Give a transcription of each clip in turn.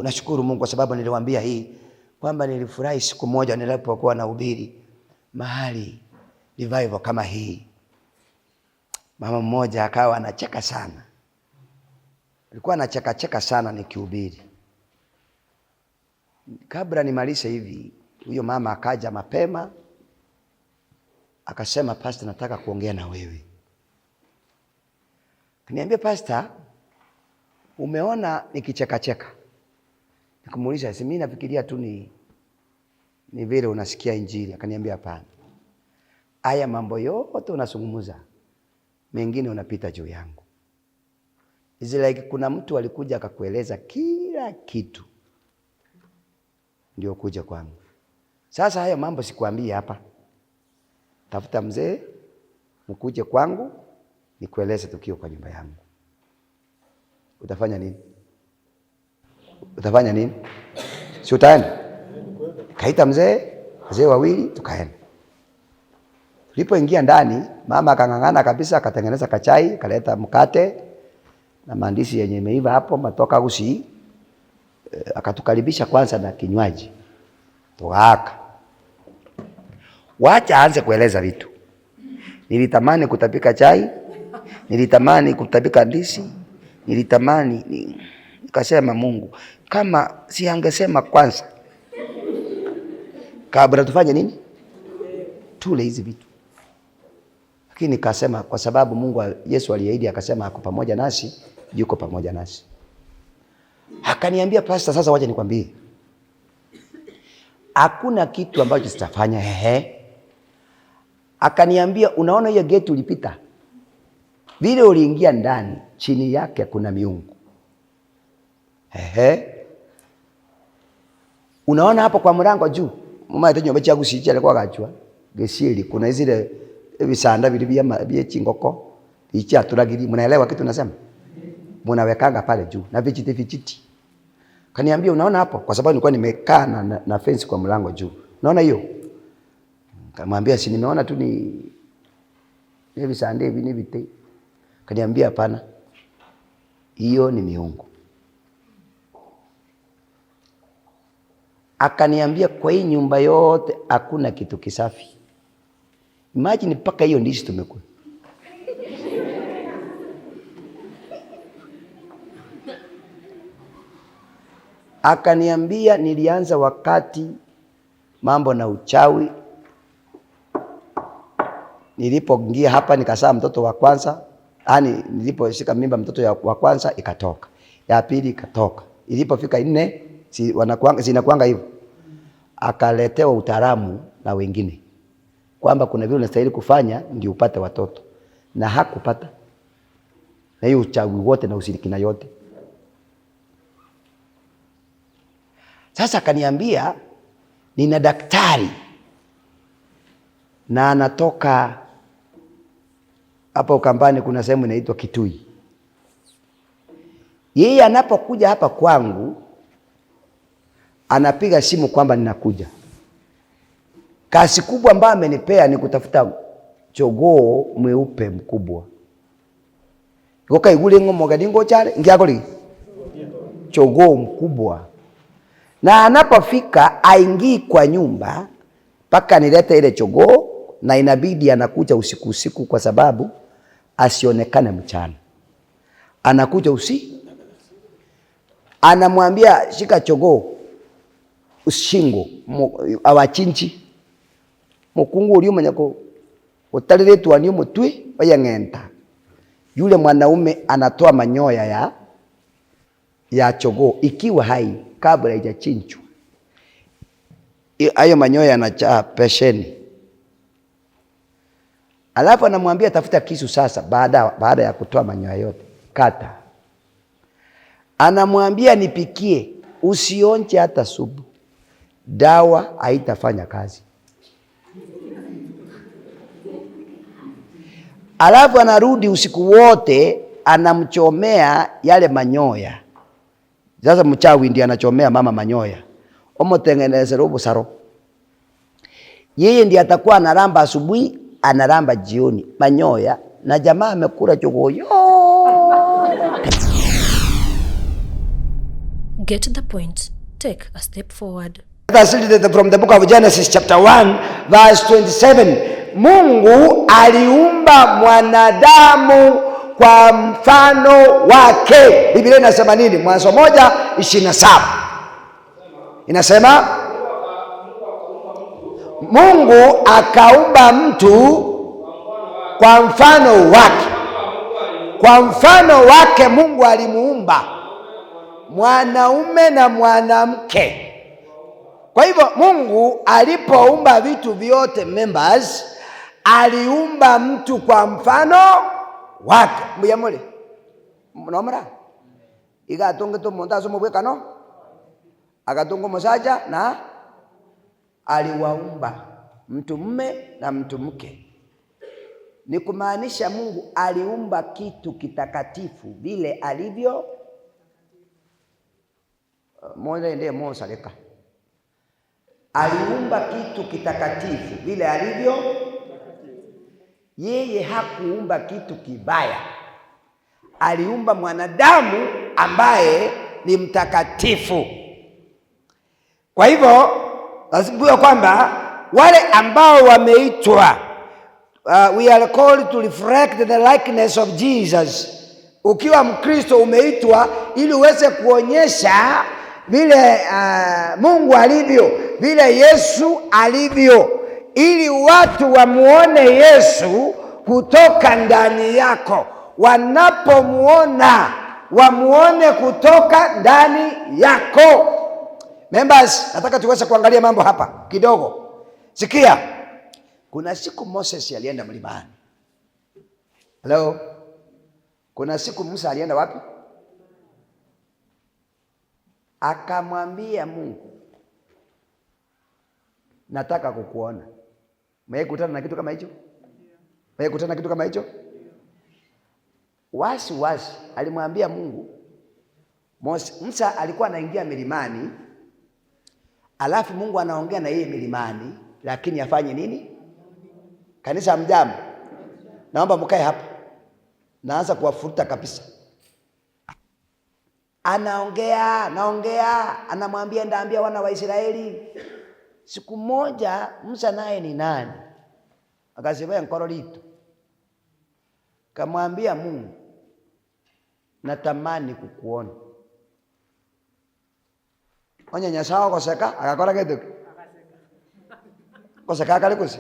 Nashukuru Mungu kwa sababu niliwaambia hii kwamba nilifurahi siku moja nilipokuwa nahubiri mahali revival kama hii. Mama mmoja akawa anacheka sana. Alikuwa anacheka sana nikihubiri. Kabla nimalize hivi, huyo mama akaja mapema. Akasema, pastor, nataka kuongea na wewe. Kaniambia, pastor, umeona nikicheka? Nikamuuliza, mimi nafikiria tu ni vile unasikia injili. Akaniambia, hapana. Haya mambo yote unazungumza, mengine unapita juu yangu. Is like kuna mtu alikuja akakueleza kila kitu ndio kuja kwangu. Sasa haya mambo sikuambia hapa. Tafuta mzee, mkuje kwangu, nikueleze tukio kwa nyumba yangu. Utafanya nini? Si utaenda? Kaita mzee wawili, tukaenda. Tulipoingia ndani, mama akang'ang'ana kabisa, akatengeneza kachai, kaleta mkate na maandishi yenye imeiva hapo, matoka usi. Akatukaribisha kwanza na kinywaji. Tuaka. Wacha aanze kueleza vitu. Nilitamani kutapika chai, nilitamani kutapika ndizi, nikasema Mungu, kama si angesema kwanza kabla tufanye nini? Tule hizi vitu. Lakini nikasema kwa sababu Mungu, Yesu aliahidi akasema ako pamoja nasi, yuko pamoja nasi. Akaniambia, pastor, sasa wacha nikwambie. Hakuna kitu ambacho sitafanya. Akaniambia, unaona hiyo gate ulipita? Vile uliingia ndani, chini yake kuna miungu. Unaona hapo kwa mlango juu? Mama yetu nyumba yangu sije alikuwa gachwa. Gesiri kuna zile visanda vile chingoko. Ichi aturagiri, mnaelewa kitu nasema? Mnawekanga pale juu na vijiti. Kaniambia, unaona hapo? Kwa sababu nilikuwa nimekaa na fence kwa mlango juu. Unaona hiyo? Kamwambia, si nimeona tu ni visanda hivi ni vite. Kaniambia, hapana. Hiyo ni miungu. Akaniambia, kwa hii nyumba yote hakuna kitu kisafi. Imagine paka hiyo ndishi tumekula. Akaniambia, nilianza wakati mambo na uchawi. Nilipoingia hapa nikazaa mtoto wa kwanza. Yaani niliposhika mimba mtoto wa kwanza ikatoka. Ya pili ikatoka. Ilipofika 4 zinakuanga hivyo. Akaletewa utaalamu na wengine kwamba kuna vile unastahili kufanya ndio upate watoto, na hakupata. Na hiyo uchawi wote na ushirikina yote. Sasa akaniambia, nina daktari na anatoka hapa Ukambani, kuna sehemu inaitwa Kitui. Yeye anapokuja hapa kwangu anapiga simu kwamba ninakuja. Kazi kubwa ambayo amenipea ni kutafuta jogoo mweupe mkubwa. Ngoka igule ngomo gadingo chale ngiakoli jogoo mkubwa. Na anapofika aingii kwa nyumba mpaka nilete ile jogoo, na inabidi anakuja usiku kwa sababu asionekane mchana. Anakuja usiku. Anamwambia, shika jogoo ushingo awachinchi mukungu uli umanyako utaliletwa ni mutwi bayangenta. Yule mwanaume anatoa manyoya ya jogoo ikiwa hai kabla haijachinjwa. Hayo manyoya yanajaa pesheni. Alafu anamwambia, tafuta kisu sasa baada ya kutoa manyoya yote. Kata. Anamwambia, nipikie, usionje hata supu. Dawa haitafanya kazi. Alafu anarudi usiku wote anamchomea yale manyoya. Sasa mchawi ndiye anachomea mama manyoya. Omotengeneze robo saro. Yeye ndiye atakuwa analamba asubuhi, analamba jioni manyoya, na jamaa amekula jogoo. Get the point. Take a step forward. Let us read from the book of Genesis chapter 1 verse 27. Mungu aliumba mwanadamu kwa mfano wake. Biblia inasema nini? Mwanzo 1:27. Inasema Mungu akaumba mtu kwa mfano wake. Kwa mfano wake Mungu alimuumba mwanaume na mwanamke. Kwa hivyo Mungu alipoumba vitu vyote members, aliumba mtu kwa mfano wake. Mbuyamule mnomra igatunga to montazo mubwekano akatunga mosaja na aliwaumba mtu mume na mtu mke. Ni kumaanisha Mungu aliumba kitu kitakatifu vile alivyo. Moja ndiye Musa leka. Aliumba kitu kitakatifu vile alivyo. Yeye hakuumba kitu kibaya. Aliumba mwanadamu ambaye ni mtakatifu. Kwa hivyo lazima kwamba wale ambao wameitwa we are called to reflect the likeness of Jesus. Ukiwa Mkristo umeitwa ili uweze kuonyesha vile Mungu alivyo, vile Yesu alivyo, ili watu wamuone Yesu kutoka ndani yako. Wanapomuona wamuone kutoka ndani yako. Members, nataka tuweze kuangalia mambo hapa kidogo. Sikia. Kuna siku Moses alienda mlimani. Hello. Kuna siku Musa alienda wapi? Akamwambia Mungu, nataka kukuona. Mmekutana na kitu kama hicho? Mmekutana na kitu kama hicho? Wasi alimwambia Mungu. Musa alikuwa anaingia milimani, alafu Mungu anaongea na yeye milimani, lakini afanye nini? Kanisa mjambo, naomba mkae hapa. Naanza kuwafuruta kabisa. Anaongea, anamwambia ndaambia wana wa Israeli. Siku moja Musa naye ni nani? Akasema nkorolito. Kamwambia Mungu, natamani kukuona. Onya nyasawa koseka, akakora kitu. Koseka akalikusi.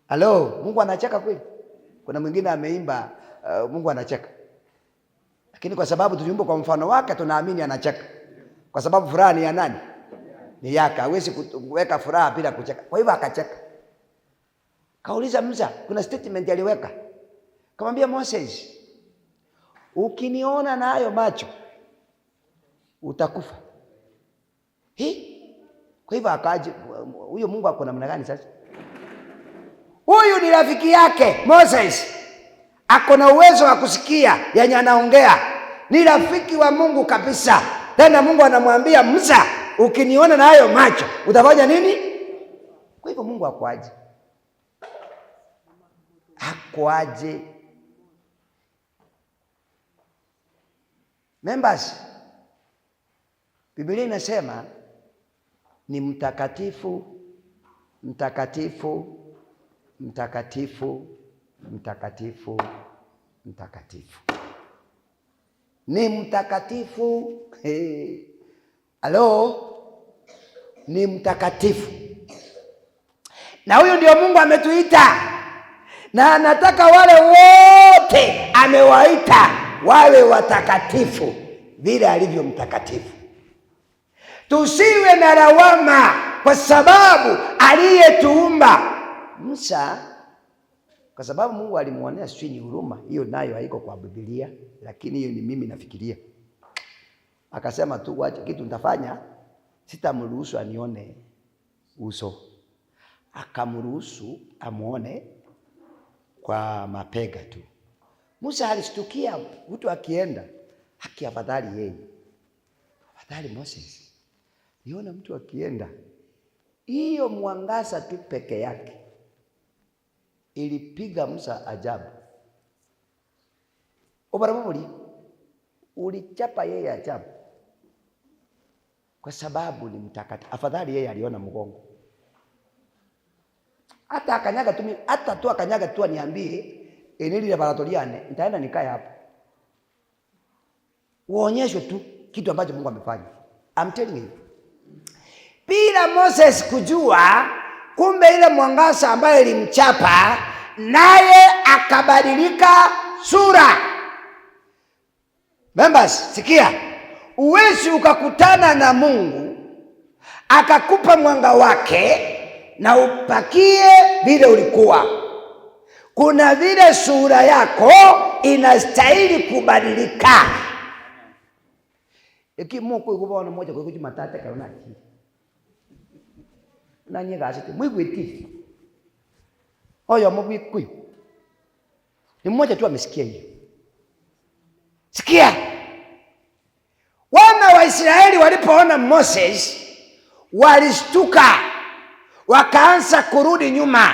Halo, Mungu anacheka kweli? Kuna mwingine ameimba Mungu anacheka. Lakini kwa sababu tuliumbwa kwa mfano wake tunaamini anacheka. Kwa sababu furaha ni ya nani? Ni yake. Hawezi kuweka furaha bila kucheka. Kwa hivyo akacheka. Kauliza Musa, kuna statement aliweka. Kamwambia Moses, ukiniona na hayo macho utakufa. Kwa hivyo akaje huyo Mungu ako namna gani sasa? Huyu ni rafiki yake Moses. Ako na uwezo wa kusikia yenye anaongea. Ni rafiki wa Mungu kabisa. Tena Mungu anamwambia Musa, ukiniona na hayo macho utafanya nini? Kwa hivyo Mungu akwaje? Akwaje? Members, Biblia inasema ni mtakatifu, mtakatifu, mtakatifu, mtakatifu, mtakatifu. Ni mtakatifu. Halo? Ni mtakatifu. Na huyu ndio Mungu ametuita. Na anataka wale wote amewaita wawe watakatifu vile alivyo mtakatifu. Tusiwe na lawama kwa sababu aliyetuumba. Musa, kwa sababu Mungu alimuonea sisi huruma, hiyo nayo haiko kwa Biblia, lakini hiyo ni mimi nafikiria. Akasema tu wacha kitu nitafanya, sitamruhusu anione uso. Akamruhusu amuone kwa mapega tu. Musa alishtukia mtu akienda, haki afadhali yeye. Afadhali Moses. Niona mtu akienda, hiyo mwangaza tu peke yake ilipiga Musa ajabu. Ubarabuli ulichapa yeye ajabu. kwa sababu ni mtakatifu. Afadhali yeye aliona mgongo. Hata akanyaga tu, hata tu akanyaga tu aniambie eneli laboratoriane, nitaenda nikae hapo. Uonyeshwe tu kitu ambacho Mungu amefanya. I'm telling you. Bila Moses kujua, kumbe ile mwangaza ambayo ilimchapa naye akabadilika sura. Members, sikia. Uwezi ukakutana na Mungu akakupa mwanga wake na upakie vile ulikuwa. Kuna vile sura yako inastahili kubadilika. Eki moko ikubona moja kwa Jumatatu kaona ati. Nanye gasete mwigwiti. Oyo mubikuyu. Ni mmoja tu amesikia hiyo. Sikia. Wana wa Israeli walipoona Moses walishtuka, wakaanza kurudi nyuma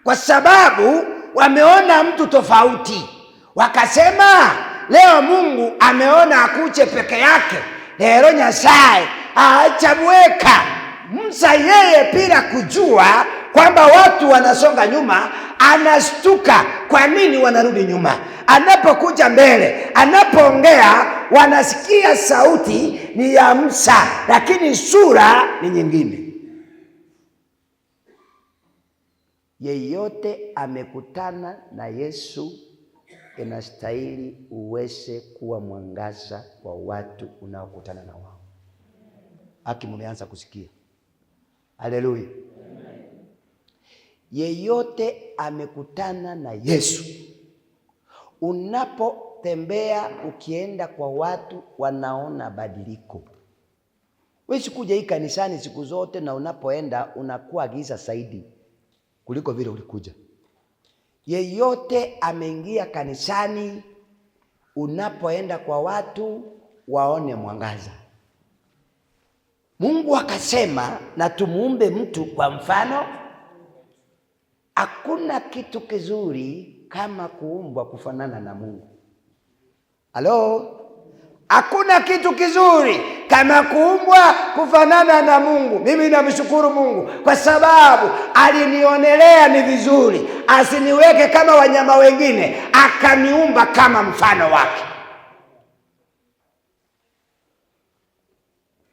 kwa sababu wameona mtu tofauti. Wakasema leo Mungu ameona akuche peke yake. Leo Nyasaye aachabweka. Musa yeye bila kujua kwamba watu wanasonga nyuma, anastuka kwa nini wanarudi nyuma. Anapokuja mbele, anapoongea, wanasikia sauti ni ya Musa, lakini sura ni nyingine. Yeyote amekutana na Yesu inastahili uweze kuwa mwangaza kwa watu unaokutana na wao. Haki mumeanza kusikia. Haleluya. Yeyote amekutana na Yesu, unapotembea ukienda kwa watu wanaona badiliko. Wewe kuja hii kanisani siku zote na unapoenda unakuwa giza zaidi kuliko vile ulikuja. Yeyote ameingia kanisani, unapoenda kwa watu waone mwangaza. Mungu akasema na tumuumbe mtu kwa mfano. Hakuna kitu kizuri kama kuumbwa kufanana na Mungu. Halo? Hakuna kitu kizuri kama kuumbwa kufanana na Mungu. Mimi namshukuru Mungu kwa sababu alinionelea ni vizuri asiniweke kama wanyama wengine, akaniumba kama mfano wake.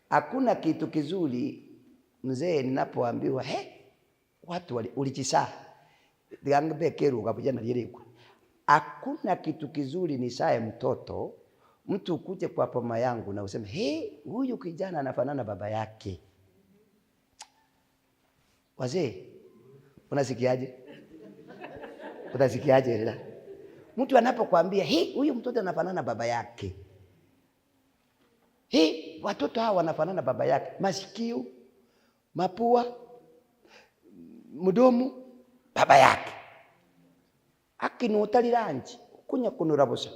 Hakuna kitu kizuri mzee ninapoambiwa watu ulichisaa ndiange keru ukapijana lirekwa. Hakuna kitu kizuri ni sae mtoto mtu ukuje kwa mama yangu na useme huyu kijana anafanana baba yake. Wazee unasikiaje? Unasikiaje leo? Mtu anapokuambia huyu mtoto anafanana baba yake. Watoto hawa wanafanana baba yake. Masikio, mapua, mdomo, baba yake. Akini ranji kunya kunurabusa.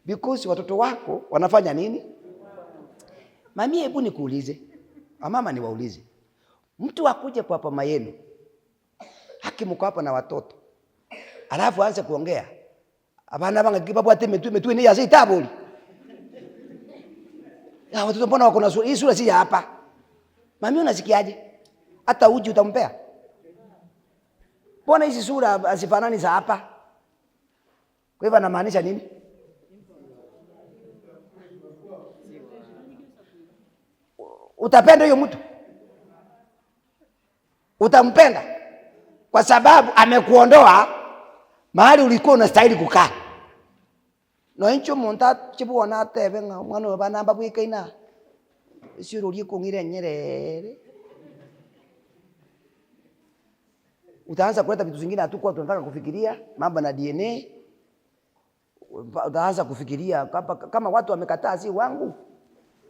Because watoto wako wanafanya nini? Mami, hebu nikuulize. Mama niwaulize. Mtu akuje kwa mama yenu, mko hapa na watoto, alafu aanze kuongea, abana banga kibabu ate metu ni ya zitabuli. Ya watoto mbona wako na sura? Hii sura si ya hapa. Mami unasikiaje? Hata uji utampea? Mbona hizi sura asifanani za hapa? Kwa hivyo anamaanisha nini? Utapenda huyo mtu? Utampenda kwa sababu amekuondoa mahali ulikuwa unastahili kukaa. No incho monta chibuona tebe nga mwana bana mbabuika ina siro liko ngire Nyerere. Utaanza kuleta vitu vingine hatukuwa tunataka kufikiria, mambo na DNA. Utaanza kufikiria kama watu wamekataa si wangu,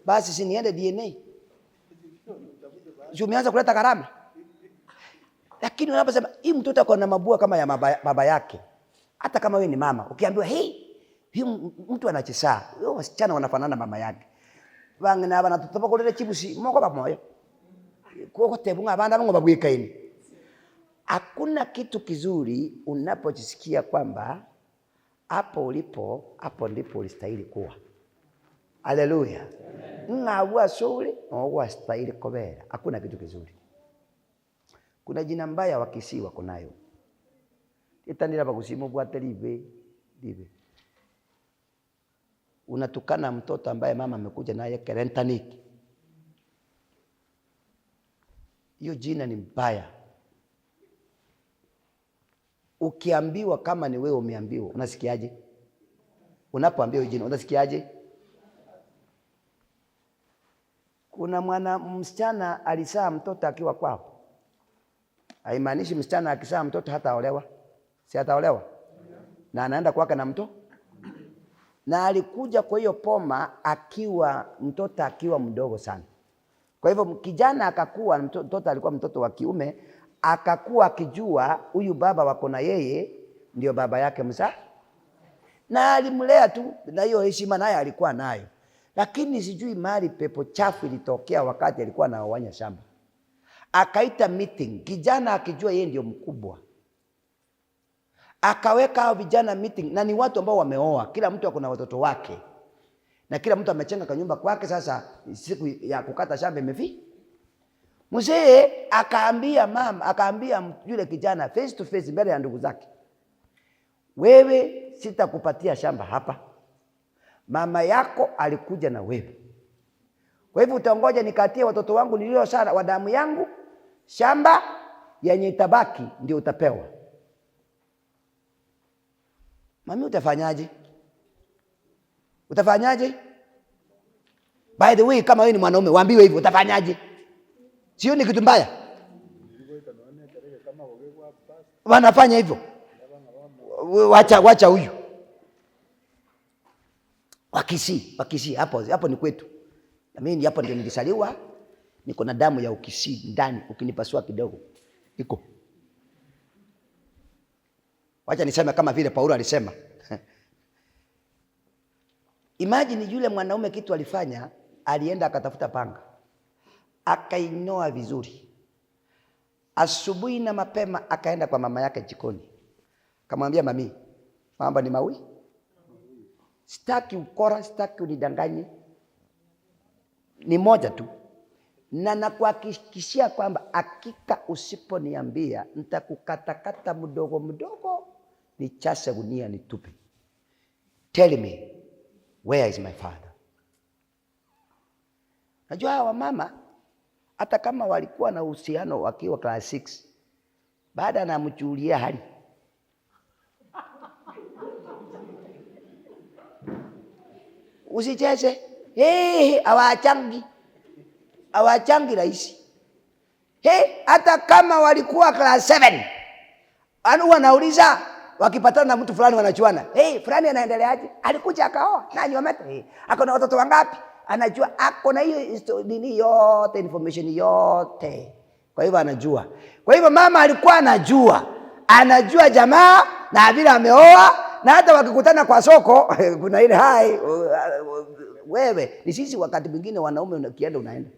basi si niende DNA. Umeanza kuleta gharama. Lakini unaposema hii mtoto ako na mabua kama ya baba yake, hata kama wewe ni mama, ukiambiwa huyu mtu anachesa, wao wasichana wanafanana mama yake. Bangana bana tutopa kolele chibusi moko ba moyo. Kwa tebunga banda bango babwika ini. Hakuna kitu kizuri unapojisikia kwamba hapo ulipo, hapo ndipo ulistahili kuwa. Haleluya. Ng'awa suri, owa stahili kobera. Hakuna kitu kizuri. Kuna jina mbaya Wakisii wako nayo. Itandira bakusimu bwate libe. Unatukana mtoto ambaye mama amekuja naye kerentaniki. Hiyo jina ni mbaya. Ukiambiwa kama ni wewe umeambiwa, unasikiaje? Unapoambiwa jina, unasikiaje? Kuna msichana alizaa mtoto akiwa kwao. Haimaanishi msichana akizaa mtoto hataolewa. Si hataolewa? Na anaenda kwake na mtoto. Na alikuja kwa hiyo poma mtoto akiwa mdogo sana. Kwa hivyo kijana akakuwa, mtoto alikuwa mtoto wa kiume, akakuwa akijua huyu baba wako na yeye ndio baba yake mzaa. Na alimlea tu, na hiyo heshima naye alikuwa nayo. Lakini sijui mahali pepo chafu ilitokea wakati alikuwa anawanya shamba. Akaita meeting, kijana akijua yeye ndio mkubwa. Akaweka hao vijana meeting, na ni watu ambao wameoa, kila mtu ako na watoto wake. Na kila mtu amechenga kanyumba kwake. Sasa siku ya kukata shamba imefika. Mzee akaambia yule kijana face to face mbele ya ndugu zake, wewe sitakupatia shamba hapa. Mama yako alikuja na wewe. Kwa hivyo utangoja nikatie watoto wangu nilio sana wa damu yangu shamba yenye itabaki ndio utapewa. Mami utafanyaje? Utafanyaje? By the way, kama wewe ni mwanaume waambiwe hivyo, utafanyaje? Sio ni kitu mbaya? Wanafanya hivyo. Wacha huyu. Wakisii hapo ni kwetu. Na mimi hapo ndio nilisaliwa. Niko na damu ya Ukisii ndani, ukinipasua kidogo iko. Wacha niseme kama vile Paulo alisema. Imagine yule mwanaume kitu alifanya, alienda akatafuta panga. Akainoa vizuri. Asubuhi na mapema akaenda kwa mama yake jikoni. Akamwambia, mami, mambo ni mawi. Sitaki ukora, sitaki unidanganye. Ni moja tu. Na nakuhakikishia kwamba hakika usiponiambia nitakukatakata mdogo mdogo, nichase gunia nitupe. Tell me, where is my father? Najua hawa mama hata kama walikuwa na uhusiano wakiwa class 6, baada anamchulia hali. Usicheze. Hawachangi rahisi. Hata kama walikuwa class 7, wanauliza wakipatana na mtu fulani wanachuana. Fulani anaendeleaje? Alikuja akaoa na nyometa. Ako na watoto wangapi? Anajua, ako na hiyo nini yote, information yote. Kwa hivyo anajua. Kwa hivyo mama alikuwa anajua jamaa na vile ameoa, na hata wakikutana kwa soko kuna ile hai wewe. Ni sisi wakati mwingine wanaume unakienda unaenda.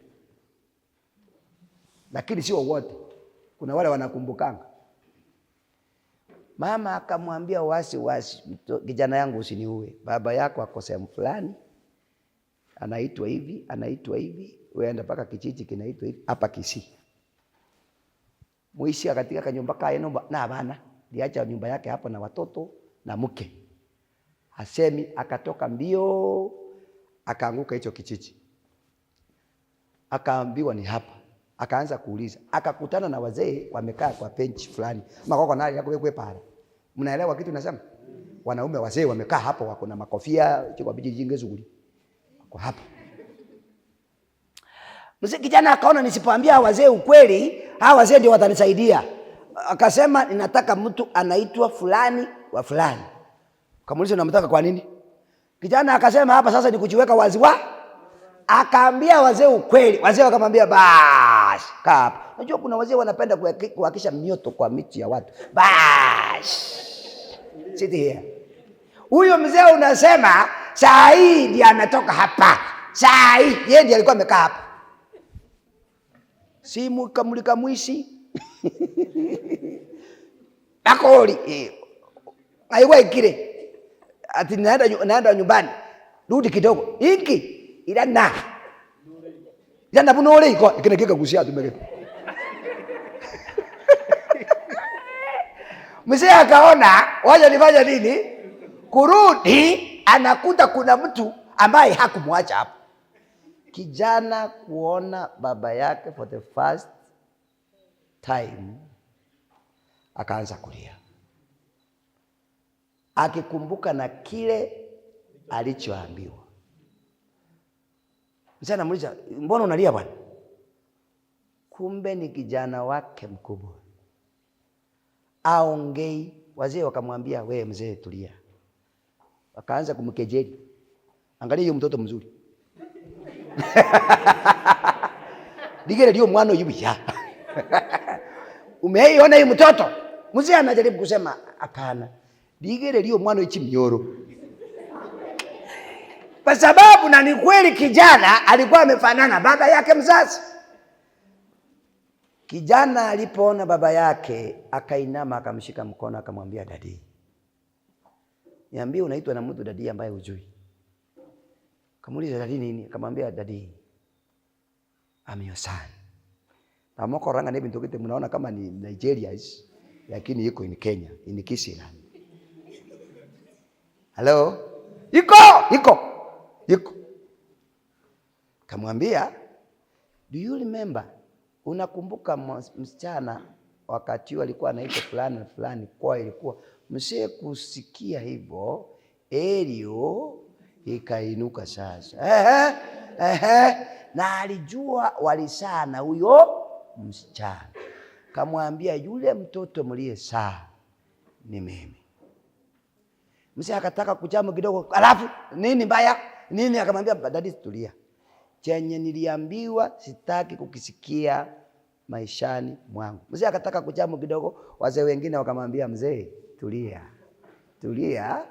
Lakini sio wote. Kuna wale wanakumbukanga. Mama akamwambia wasi, kijana yangu usiniue. Baba yako ako sehemu fulani. Anaitwa hivi. Weenda mpaka kijiji kinaitwa hivi. Hapa Kisii. Muishi katika kanyumba kae na bana. Liacha nyumba yake hapo na watoto na mke. Hasemi akatoka mbio. Akaanguka hicho kijiji. Akaambiwa ni hapa. Akaanza kuuliza. Akakutana na wazee wamekaa kwa bench fulani. Makoko nali yako wewe para. Mnaelewa kitu nasema? Wanaume wazee wamekaa hapo, wako na makofia, chiko biji jinge zuri. Wako hapo. Mzee kijana akaona nisipoambia wazee ukweli, hawa wazee ndio watanisaidia. Akasema ninataka mtu anaitwa fulani wa fulani. Kamuuliza unamtaka kwa nini? Kijana akasema hapa sasa ni kujiweka wazi akaambia wazee ukweli. Wazee wakamwambia bash, kapa. Unajua kuna wazee wanapenda kuhakisha mioto kwa miti ya watu. Bash. Sit here. Huyo mzee unasema saa hii ndiye ametoka hapa. Saa hii yeye ndiye alikuwa amekaa hapa. Simu kamulika mwishi. Akoli. Aiwe kile. Ati naenda nyumbani. Rudi kidogo. Hiki ila na Jana buno ole iko ikinekeka kusia tumeke. Mzee akaona waje nifanye nini? Kurudi anakuta kuna mtu ambaye hakumwacha hapo. Kijana kuona baba yake for the first time akaanza kulia, akikumbuka na kile alichoambiwa. Mzee anamuuliza, mbona unalia bwana? Kumbe ni kijana wake mkubwa aongei. Wazee wakamwambia, wewe mzee tulia. Wakaanza kumkejeli, angalia hiyo mtoto mzuri. Digere ndio mwana yubiya. Umeiona hiyo mtoto? Mzee anajaribu kusema hapana. Digere ndio mwana ichimyoro. Kwa sababu na ni kweli kijana alikuwa amefanana baba yake mzazi. Kijana alipoona baba yake akainama akamshika mkono akamwambia, dadi, niambie unaitwa na mtu dadi ambaye hujui. Kamuuliza dadi nini? Akamwambia, dadi, I'm your son. Na moko ranga nebi ntokite mnaona kama ni Nigeria hizi, lakini iko in Kenya, in Kisii. Hello? Iko. Kamwambia, do you remember? Unakumbuka msichana wakati huo alikuwa anaitwa fulani kwa ilikuwa msee kusikia hivyo Elio ikainuka sasa. Na alijua walisana huyo msichana. Kamwambia, yule mtoto mlie saa ni mimi. Msee akataka kujamu kidogo, alafu nini mbaya? Nini? Akamwambia, dadi tulia. Chenye niliambiwa sitaki kukisikia maishani mwangu. Mzee akataka kujamu kidogo, wazee wengine wakamwambia, mzee tulia.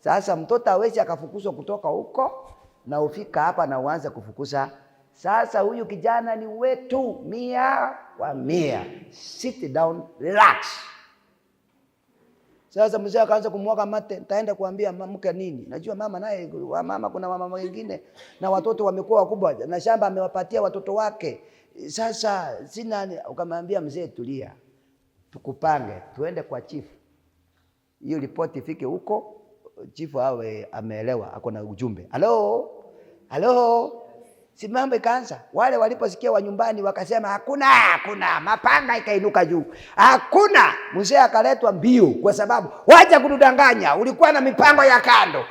Sasa mtoto hawezi akafukuzwa kutoka huko na ufika hapa na uanze kufukuza. Sasa huyu kijana ni wetu 100%. Sit down, relax. Sasa mzee akaanza kumwaga mate, nitaenda kuambia mke nini? Najua mama naye, mama kuna mama wengine na watoto wamekuwa wakubwa na shamba amewapatia watoto wake. Sasa sina. Ukamwambia mzee tulia. Tukupange, tuende kwa chief. Hiyo ripoti ifike huko, chief awe ameelewa, ako na ujumbe. Hello? Si mambo ikaanza. Wale waliposikia wa nyumbani wakasema hakuna, mapanga ikainuka juu. Hakuna. Mzee akaletwa mbio kwa sababu wacha kudanganya, ulikuwa na mipango ya kando.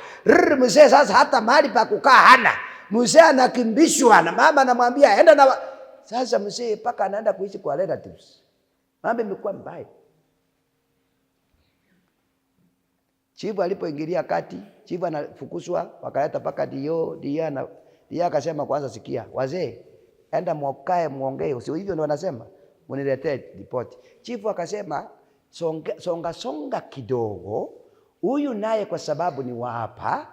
Mzee sasa hata mahali pa kukaa hana. Mzee anakimbishwa na mama anamwambia enda na sasa mzee paka anaenda kuishi kwa relatives. Mambo imekuwa mbaya. Chifu alipoingilia kati, chifu anafukuzwa, wakaleta paka Dia akasema, kwanza sikia, wazee enda mkae muongee, sio hivyo ndio wanasema, mniletee ripoti. Chifu akasema, songa kidogo, huyu naye kwa sababu ni wa hapa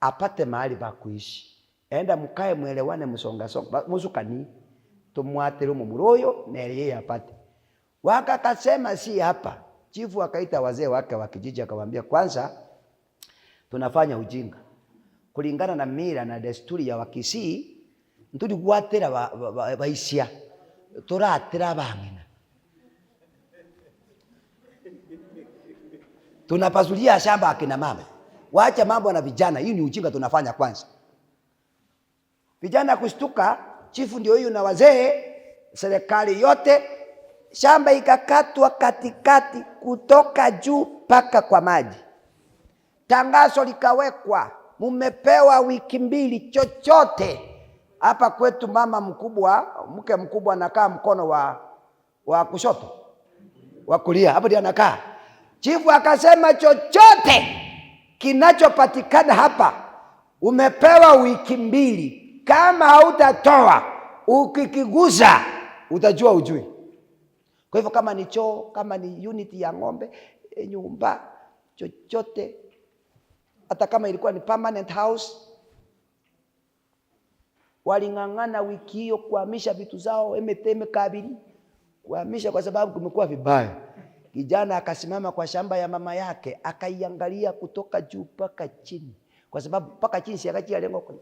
apate mahali pa kuishi. Enda mkae muelewane, msonga musukani tumwatire mumuroyo na yeye apate. Wakakasema si hapa. Chifu akaita wazee wake wa kijiji akamwambia, kwanza tunafanya ujinga. Kulingana na mila na desturi ya Wakisii, nturi gwatira baisia turatira bangina. Tunapasulia shamba akina mama. Waacha mambo na vijana, hii ni ujinga tunafanya kwanza. Vijana kushtuka, chifu ndio huyu na wazee, serikali yote, shamba ikakatwa katikati kutoka juu paka kwa maji. Tangazo likawekwa, mumepewa wiki 2 chochote. Hapa kwetu mama mkubwa, mke mkubwa anakaa mkono wa kushoto, wa kulia, hapo ndiye anakaa. Chifu akasema chochote kinachopatikana hapa umepewa wiki 2. Kama hautatoa, ukikiguza utajua ujui. Kwa hivyo kama ni choo, kama ni unit ya ng'ombe, nyumba, chochote, hata kama ilikuwa ni permanent house, waling'ang'ana wiki hiyo kuhamisha vitu zao emeteme kabili, kuhamisha kwa sababu kumekuwa vibaya. Kijana akasimama kwa shamba ya mama yake, akaiangalia kutoka juu paka chini, kwa sababu paka chini si akachi ya lengo.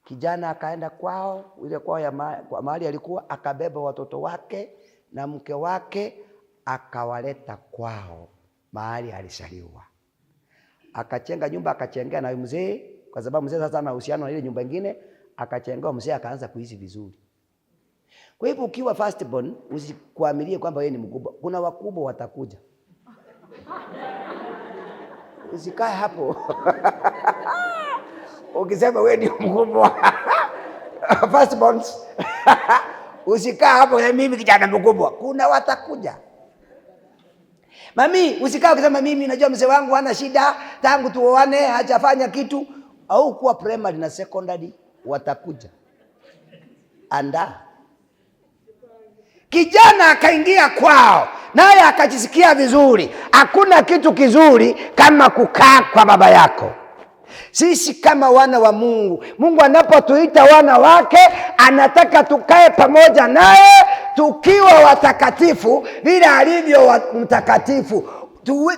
Kijana akaenda kwao, ile kwao ya mahali alikuwa, akabeba watoto wake na mke wake akawaleta kwao mahali alisaliwa. Akachenga nyumba, akachengea na mzee, kwa sababu mzee sasa ana uhusiano na ile nyumba nyingine, akachengea mzee, akaanza kuishi vizuri. Kwa hivyo ukiwa first born usikuamilie kwamba wewe ni mkubwa. Kuna wakubwa watakuja. Usikae hapo. Ukisema wewe ni mkubwa. First born. Usikae hapo na mimi kijana mkubwa. Kuna watakuja. Mami, usikae ukisema mimi najua mzee wangu hana shida, tangu tuoane hajafanya kitu. Au kuwa primary na secondary watakuja. Anda. Kijana akaingia kwao, naye akajisikia vizuri. Hakuna kitu kizuri kama kukaa kwa baba yako. Sisi kama wana wa Mungu, Mungu anapotuita wana wake, anataka tukae pamoja naye tukiwa watakatifu vile alivyo mtakatifu.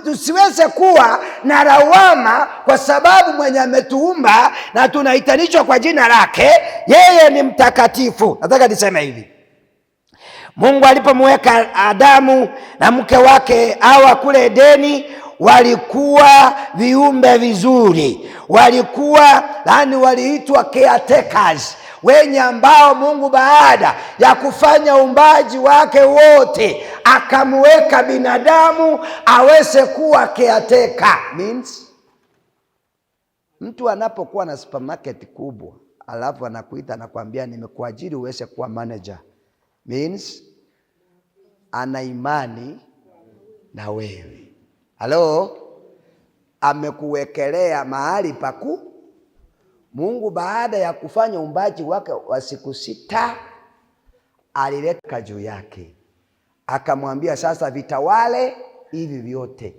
Tusiweze kuwa na lawama kwa sababu mwenye ametuumba na tunaitanishwa kwa jina lake, yeye ni mtakatifu. Nataka niseme hivi. Mungu alipomweka Adamu na mke wake Hawa kule Edeni, walikuwa viumbe vizuri. Waliitwa caretakers, wenye ambao Mungu baada ya kufanya uumbaji wake wote akamweka binadamu aweze kuwa caretaker. Means mtu anapokuwa na supermarket kubwa alafu anakuita anakuambia nimekuajiri uweze kuwa manager, means ana imani na wewe. Halo? Amekuwekelea mahali paku. Mungu baada ya kufanya uumbaji wake wa siku 6 alileta juu yake, akamwambia sasa vitawale hivi vyote.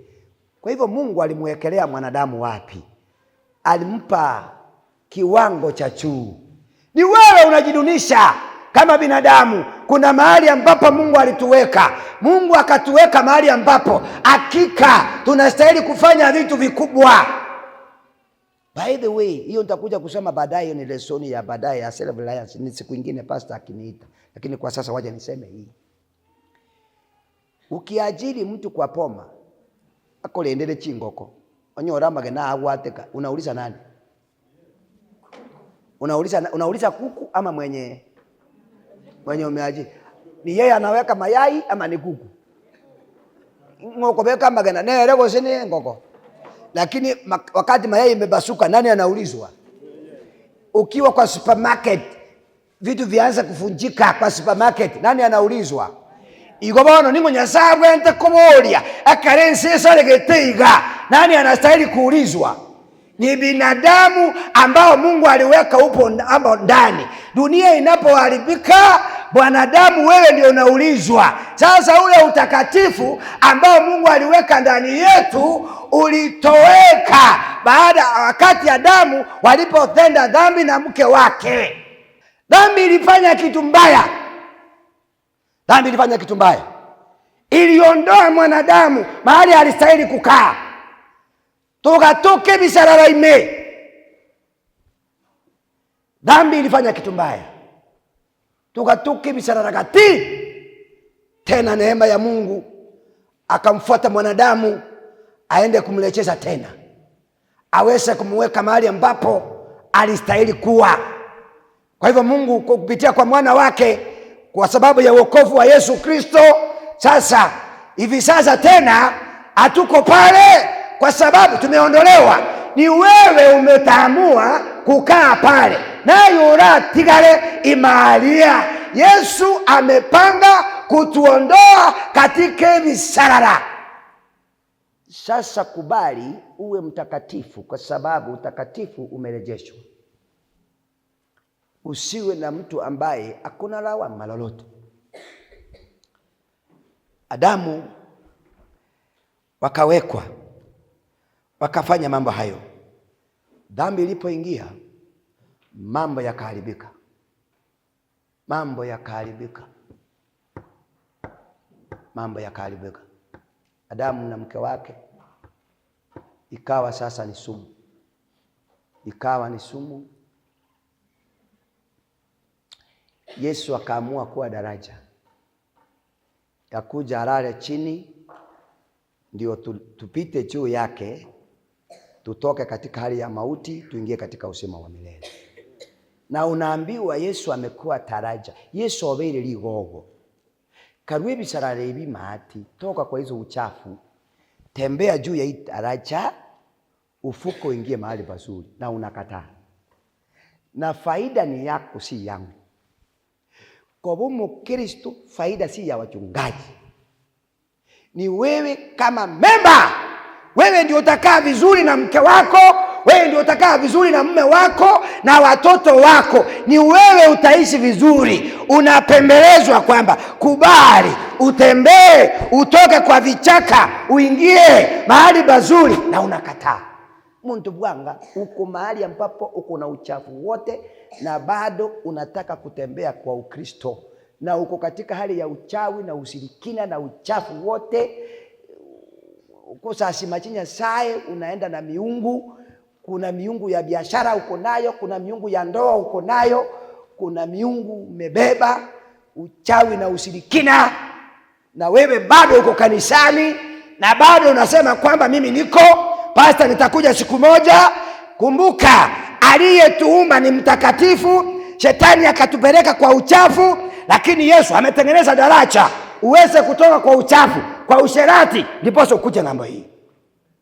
Kwa hivyo Mungu alimwekelea mwanadamu wapi? Alimpa kiwango cha juu. Ni wewe unajidunisha kama binadamu. Kuna mahali ambapo Mungu alituweka. Mungu akatuweka mahali ambapo hakika tunastahili kufanya vitu vikubwa. By the way, hiyo nitakuja kusoma baadaye, ni lesoni ya baadaye ya self reliance, ni siku nyingine pastor akiniita. Lakini kwa sasa waje niseme hii. Ukiajiri mtu kwa poma, akolendele chingoko, onyora magena agwateka, unauliza nani? Unauliza kuku ama mwenye umeajiri? Ni yeye anaweka mayai ama ni kuku? Ngoko beka magana nere gosene ngoko. Lakini wakati mayai imebasuka, nani anaulizwa? Ukiwa kwa supermarket, vitu vianza kufunjika kwa supermarket, nani anaulizwa? Igobono ningo Nyasaye ente komoria akarense sare geteiga, nani anastahili kuulizwa? Ni binadamu ambao Mungu aliweka upo ndani. Dunia inapoharibika, Bwanadamu wewe ndio unaulizwa. Sasa ule utakatifu ambao Mungu aliweka ndani yetu ulitoweka wakati Adamu walipotenda dhambi na mke wake. Dhambi ilifanya kitu mbaya. Iliondoa mwanadamu mahali alistahili kukaa. Tugatuke bisarara ime. Dhambi ilifanya kitu mbaya. Tugatuke bisarara gati. Tena neema ya Mungu akamfuata mwanadamu aende kumlecheza tena, aweze kumweka mahali ambapo alistahili kuwa. Kwa hivyo Mungu kupitia kwa mwana wake, kwa sababu ya wokovu wa Yesu Kristo, hivi sasa tena hatuko pale kwa sababu tumeondolewa. Ni wewe umetaamua kukaa pale. Na yura tigare imalia. Yesu amepanga kutuondoa katika visarara. Sasa kubali uwe mtakatifu, kwa sababu utakatifu umerejeshwa. Usiwe na mtu ambaye hakuna lawama lolote. Adamu wakawekwa, wakafanya mambo hayo. Dhambi ilipoingia, mambo yakaharibika. Adamu na mke wake ikawa sasa ni sumu. Yesu akaamua kuwa daraja ya kuja alale chini, ndio tupite juu yake, tutoke katika hali ya mauti tuingie katika uzima wa milele. Na unaambiwa Yesu amekuwa daraja. Yesu obere ligogo karwe bisarare hivi mahati, toka kwa hizo uchafu, tembea juu ya hii daraja, ufuko ingie mahali pazuri. Na unakataa, na faida ni yako, si yangu. Kwa Mkristo faida si ya wachungaji, ni wewe kama memba. Wewe ndio utakaa vizuri na mke wako, wewe ndio utakaa vizuri na mume wako na watoto wako. Ni wewe utaishi vizuri. Unapembelezwa kwamba kubali utembee, utoke kwa vichaka uingie mahali pazuri, na unakataa. Muntu bwanga, uko mahali ambapo uko na uchafu wote na bado unataka kutembea kwa Ukristo, na uko katika hali ya uchawi na ushirikina na uchafu wote. Uko sasa machinya sae, unaenda na miungu. Kuna miungu ya biashara uko nayo, kuna miungu ya ndoa uko nayo, kuna miungu umebeba uchawi na ushirikina, na wewe bado uko kanisani na bado unasema kwamba mimi niko pastor, nitakuja siku moja. Kumbuka, aliyetuumba ni mtakatifu. Shetani akatupeleka kwa uchafu, lakini Yesu ametengeneza daraja uweze kutoka kwa uchafu, kwa usherati, ndipo ukuje ng'ambo hii.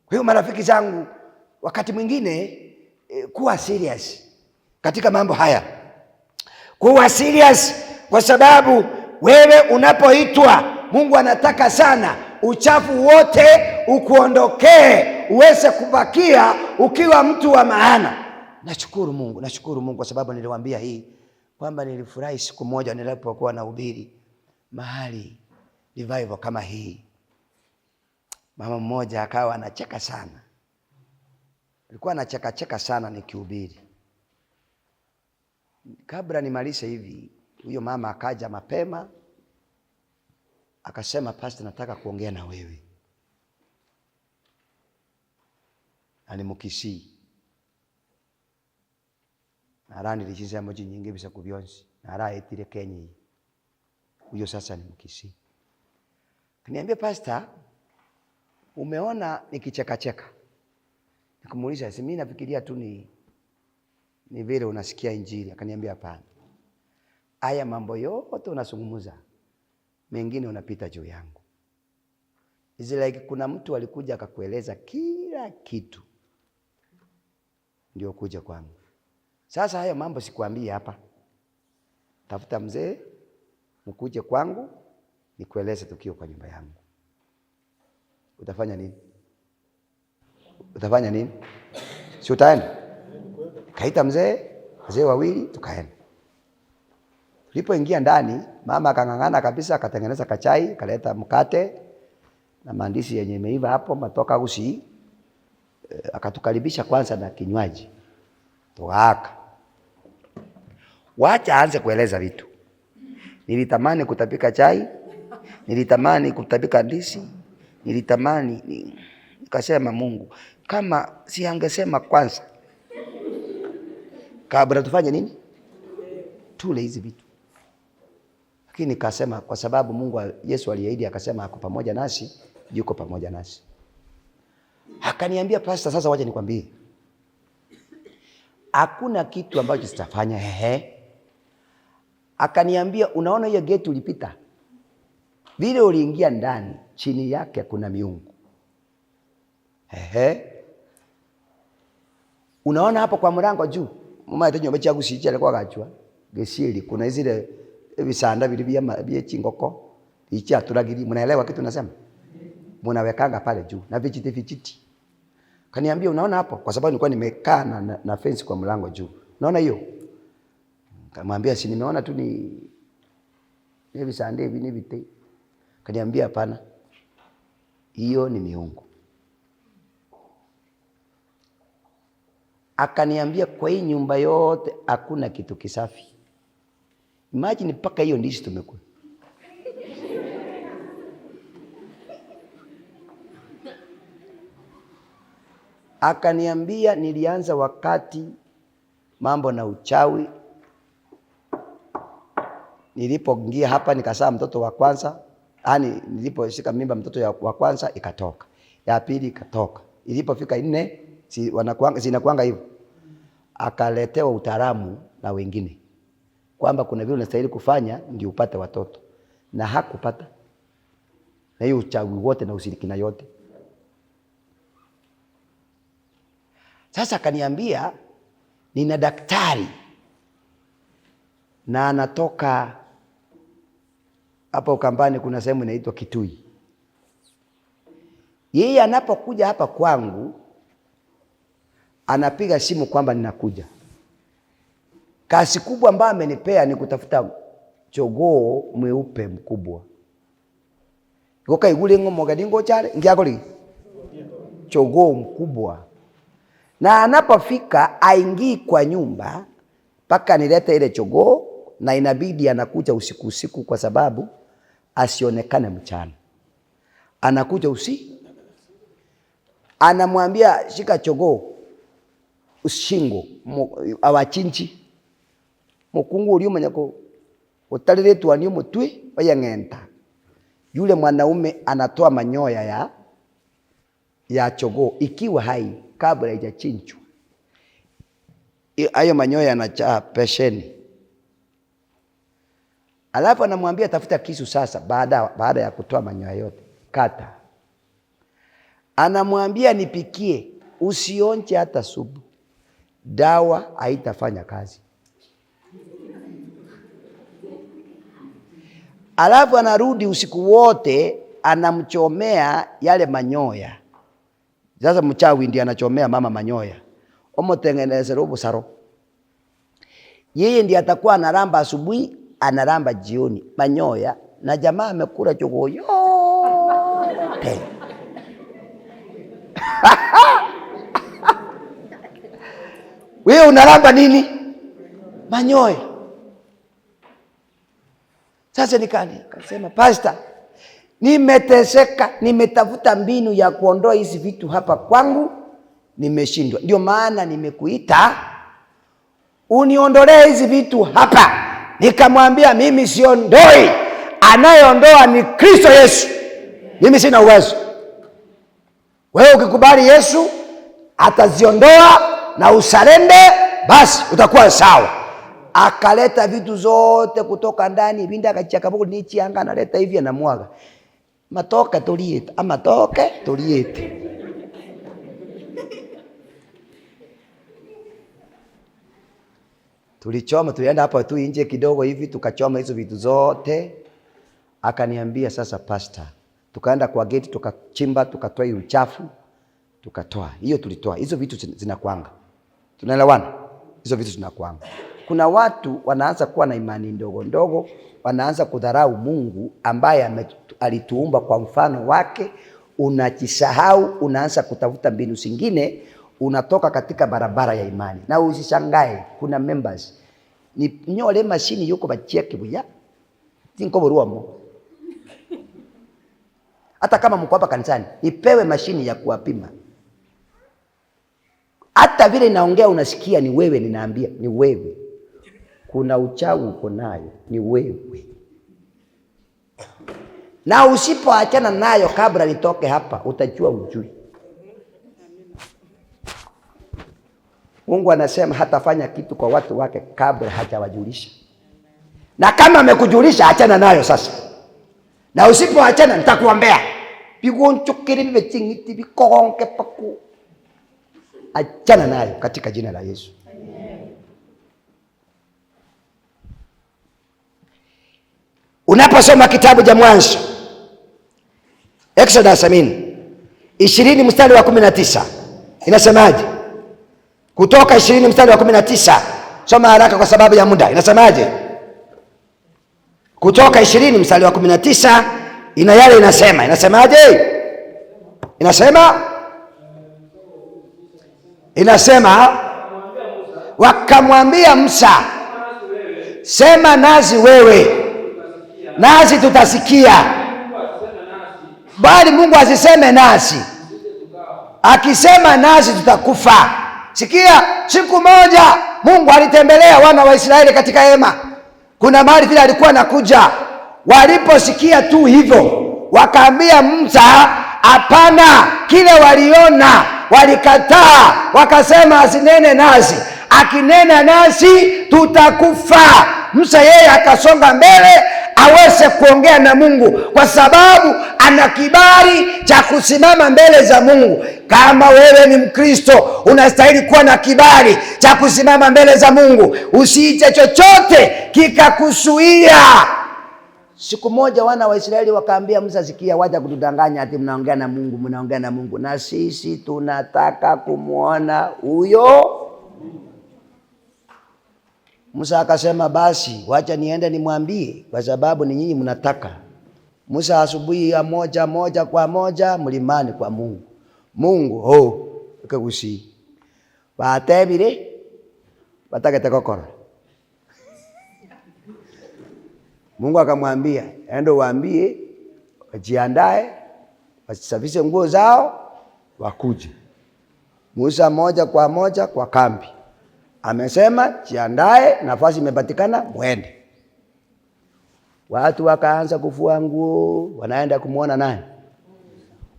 Kwa hiyo marafiki zangu, wakati mwingine kuwa serious katika mambo haya. Kuwa serious kwa sababu wewe unapoitwa, Mungu anataka sana uchafu wote ukuondokee, uweze kubakia ukiwa mtu wa maana. Nashukuru Mungu kwa sababu niliwaambia hii kwamba nilifurahi siku moja nilipokuwa nahubiri mahali revival kama hii. Mama mmoja akawa anacheka sana. Alikuwa anacheka sana nikihubiri. Kabla nimalize hivi, huyo mama akaja mapema akasema, pastor, nataka kuongea na wewe. Alimukisi narani lishiza moji nyingi bisa kubyonsi nara etire Kenya. Huyo sasa ni Mkisi. Kaniambia, pastor, umeona nikicheka? Nikumuuliza, si mimi nafikiria tu ni vile unasikia injili. Akaniambia, hapana, haya mambo yote unazungumza, mengine unapita juu yangu. Is like kuna mtu alikuja akakueleza kila kitu ndio kuja kwangu. Sasa hayo mambo sikuambie hapa. Tafuta mzee, mkuje kwangu nikueleze tukio kwa nyumba yangu. Utafanya nini? Si utaenda? Kaita mzee wawili tukaenda. Tulipoingia ndani, mama akang'ang'ana kabisa, akatengeneza kachai, kaleta mkate na maandishi yenye imeiva hapo matoka usi. Akatukaribisha kwanza na kinywaji. Tuaka. Wacha aanze kueleza vitu. Nilitamani kutapika chai, nilitamani kutapika ndizi, nikasema Mungu, kama si angesema kwanza kabla tufanye nini? Tule hizi vitu. Lakini nikasema kwa sababu Mungu, Yesu aliahidi akasema ako pamoja nasi, yuko pamoja nasi. Akaniambia, pastor, sasa wacha nikwambie. Hakuna kitu ambacho sitafanya. Akaniambia, unaona hiyo gate ulipita? Vile uliingia ndani, chini yake kuna miungu. Unaona hapo kwa mlango juu, mama yetu nyumba yangu sije alikuwa gachwa. Gesieli kuna zile visanda vile vya chingoko. Ichi aturagiri, mnaelewa kitu nasema? Mnawekanga pale juu na vijiti. Kaniambia, unaona hapo? Kwa sababu nilikuwa nimekaa na fence kwa mlango juu. Unaona hiyo? Kamwambia, si nimeona tu ni visanda hivi ni vite. Kaniambia, hapana, hiyo ni miungu. Akaniambia, kwa hii nyumba yote hakuna kitu kisafi. Imagine paka hiyo ndishi tumekula. Akaniambia, nilianza wakati mambo na uchawi nilipoingia hapa nikazaa mtoto wa kwanza, yani niliposhika mimba mtoto wa kwanza ikatoka, ya pili ikatoka, ilipofika 4 zinakuanga hivyo. Akaletewa utaalamu na wengine kwamba kuna vile unastahili kufanya ndio upate watoto, na hakupata, na hiyo uchawi wote na ushirikina yote. Sasa akaniambia nina daktari na anatoka hapa Ukambani, kuna sehemu inaitwa Kitui. Yeye anapokuja hapa kwangu anapiga simu kwamba ninakuja. Kazi kubwa ambayo amenipea ni kutafuta jogoo mweupe mkubwa. Goka igule ngomo gadingo chale ngiakoli jogoo mkubwa. Na anapofika aingii kwa nyumba mpaka nilete ile jogoo, na inabidi anakuja usiku kwa sababu asionekane mchana. Anakuja usiku. Anamwambia shika jogoo ushingo awachinchi mukungu uri umanyako utaliletwa ni mutwi bayangenta. Yule mwanaume anatoa manyoya ya jogoo ikiwa hai kabla haijachinjwa. Hayo manyoya yanajaa pesheni. Alafu anamwambia tafuta kisu sasa, baada ya kutoa manyoya yote kata. Anamwambia nipikie, usionje hata supu, dawa haitafanya kazi. Alafu anarudi usiku wote anamchomea yale manyoya. Sasa mchawi ndiye anachomea mama manyoya. Omotengeneze robo saro. Yeye ndiye atakuwa analamba asubuhi, analamba jioni manyoya, na jamaa amekula jogoo yote. Wewe unalamba nini? Manyoya. Sasa nikasema pastor, nimeteseka, nimetafuta mbinu ya kuondoa hizi vitu hapa kwangu, nimeshindwa. Ndio maana nimekuita uniondolee hizi vitu hapa. Nikamwambia mimi siondoi, anayeondoa ni Kristo Yesu. Mimi sina uwezo. Wewe ukikubali Yesu ataziondoa na usarende, basi utakuwa sawa. Akaleta vitu zote kutoka ndani, binda akachaka buku nichi anga analeta hivi anamwaga. Matoke tuliete, ama toke tuliete. Tulichoma, tulienda hapa tu nje kidogo hivi tukachoma hizo vitu zote. Akaniambia sasa pastor, tukaenda kwa gate tukachimba, tukatoa hiyo uchafu, tukatoa. Hiyo tulitoa. Hizo vitu zinakuanga. Tunaelewana? Hizo vitu zinakuanga. Kuna watu wanaanza kuwa na imani ndogo ndogo, wanaanza kudharau Mungu ambaye alituumba kwa mfano wake. Unajisahau, unaanza kutafuta mbinu zingine, unatoka katika barabara ya imani. Na usishangae kuna members ni nyole mashini yuko bacheke buya tinko boruamo. Hata kama mko hapa kanisani nipewe mashini ya kuwapima, hata vile naongea unasikia ni wewe, ninaambia ni wewe. Kuna uchawi uko nayo, ni wewe. Na usipoachana nayo kabla nitoke hapa utajua ujui. Mungu anasema hatafanya kitu kwa watu wake kabla hajawajulisha. Na kama amekujulisha achana nayo sasa. Na usipoachana nitakuombea. Bigonchokere bibechingiti bikonke paku. Achana nayo katika jina la Yesu. Unaposoma kitabu cha Mwanzo, Exodus 20 mstari wa 19, inasemaje? Kutoka 20 mstari wa 19, soma haraka kwa sababu ya muda. Inasemaje? Kutoka 20 mstari wa 19 ina yale inasema. Inasemaje? Inasema wakamwambia Musa, sema nasi wewe, nasi tutasikia. Bali Mungu asiseme nasi. Akisema nasi tutakufa. Sikia, siku moja Mungu alitembelea wana wa Israeli katika hema. Kuna mahali vile alikuwa anakuja, waliposikia tu hivyo wakaambia Musa, hapana. Kile waliona walikataa, wakasema asinene nasi, akinena nasi tutakufa. Musa yeye akasonga mbele aweze kuongea na Mungu, kwa sababu ana kibali cha kusimama mbele za Mungu. Kama wewe ni Mkristo, unastahili kuwa na kibali cha kusimama mbele za Mungu. Usiiche chochote kikakusuia. Siku moja wana wa Israeli wakaambia Musa, sikia, wacha kutudanganya ati mnaongea na Mungu, mnaongea na Mungu, na sisi tunataka kumuona huyo. Musa akasema, basi wacha niende nimwambie, kwa sababu ni nyinyi mnataka. Musa asubuhi ya moja kwa moja mlimani kwa Mungu. Mungu kagusi batebire batakete kokora. Mungu akamwambia, enda waambie wajiandae, wasafishe nguo zao, wakuje. Musa moja kwa moja kwa kambi. Amesema jiandae, nafasi imepatikana, mwende. Watu wakaanza kufua nguo, wanaenda kumuona nani?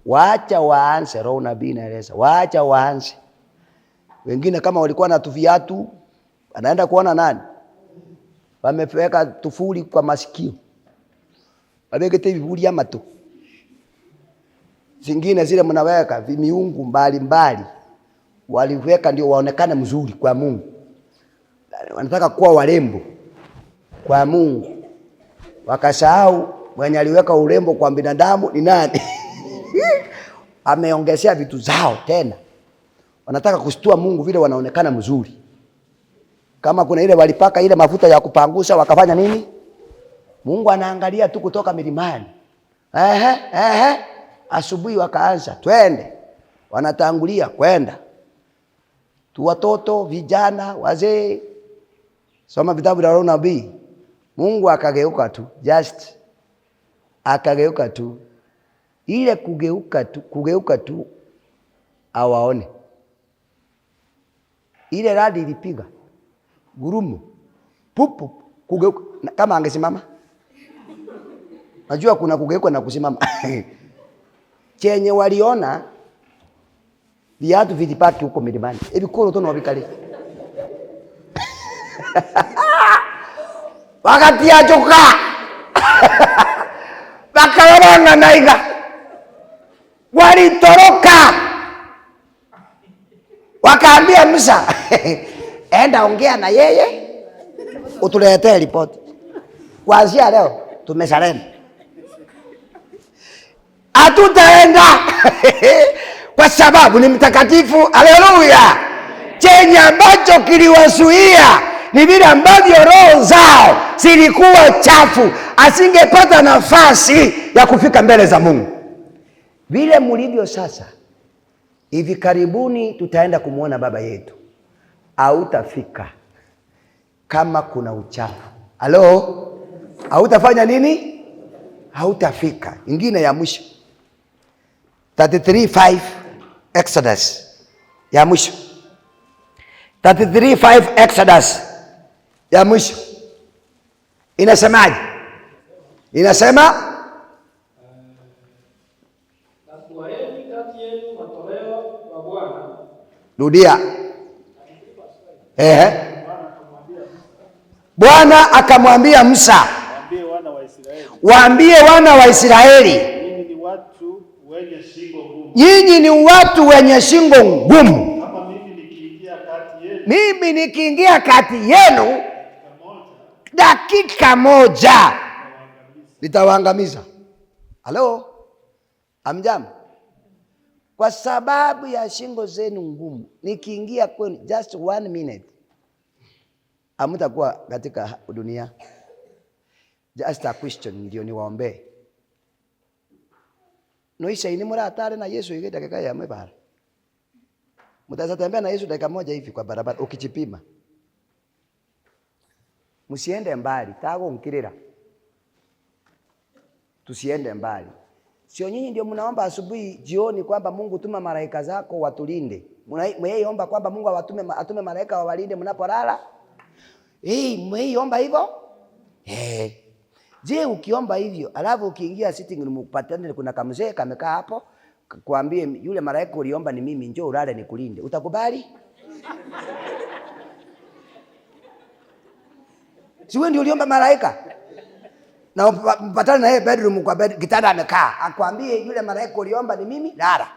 Waacha waanze, roho nabii inaeleza. Waacha waanze. Wengine kama walikuwa na tuviatu, wanaenda kuona nani? Wameweka tufuli kwa masikio. Wamekete vivuli ya mato. Zingine zile mnaweka miungu mbali. Waliweka ndio waonekane mzuri kwa Mungu. Wanataka kuwa warembo kwa Mungu. Wakasahau mwenye aliweka urembo kwa binadamu ni nani? Ameongezea vitu zao tena. Wanataka kustua Mungu vile wanaonekana mzuri. Kama kuna ile walipaka ile mafuta ya kupangusha, wakafanya nini? Mungu anaangalia tu kutoka milimani. Asubuhi wakaanza, twende. Wanatangulia kwenda. Tu watoto, vijana, wazee. Soma vitabu vya roho nabii. Mungu akageuka tu, akageuka tu. Ile kugeuka tu awaone. Ile radi ilipiga gurumu, pupu, kugeuka kama angesimama. Najua kuna kugeuka na kusimama. Chenye waliona viatu vilipaki huko milimani. Ebikoro tono wabikali. Wakati ya joka. Wakalabanga naiga. Walitoroka. Wakaambia Musa, enda ongea na yeye, utuletee ripoti. Kuanzia leo tumesarenda. Hatutaenda kwa sababu ni mtakatifu. Haleluya. Chenye ambacho kiliwazuia ni vile ambavyo roho zao zilikuwa chafu, asingepata nafasi ya kufika mbele za Mungu. Vile mlivyo sasa, hivi karibuni tutaenda kumuona baba yetu. Hautafika kama kuna uchafu. Halo? Hautafanya nini? Hautafika. Ingine ya mwisho 33:5 Exodus. Ya mwisho 33:5 Exodus. Ya mwisho inasemaje? Inasema rudia. Bwana akamwambia Musa, waambie wana wa Israeli, nyinyi ni watu wenye shingo ngumu. Mimi nikiingia kati yenu dakika moja nitawaangamiza. Halo? Amjambo? Kwa sababu ya shingo zenu ngumu, nikiingia kwenu just 1 minute, hamtakuwa katika dunia. Just a question ndio niwaombe. Noisha ini muratare na Yesu ile dakika ya mbara. Mtaweza tembea na Yesu dakika moja hivi kwa barabara ukijipima. Msiende mbali, tago nkirira. Tusiende mbali. Sio nyinyi ndio mnaomba asubuhi jioni kwamba Mungu tuma malaika zako watulinde. Mnaiomba kwamba Mungu atume malaika wawalinde mnapolala? Mnaiomba hivyo? Je, ukiomba hivyo alafu ukiingia sitting room upatane kuna kamzee kamekaa hapo kuambie yule malaika uliomba ni mimi, njoo ulale nikulinde, utakubali? Si wewe ndio uliomba malaika? Na mpatane na yeye bedroom kwa bed, kitanda amekaa, akwambie yule malaika uliomba ni mimi, lala,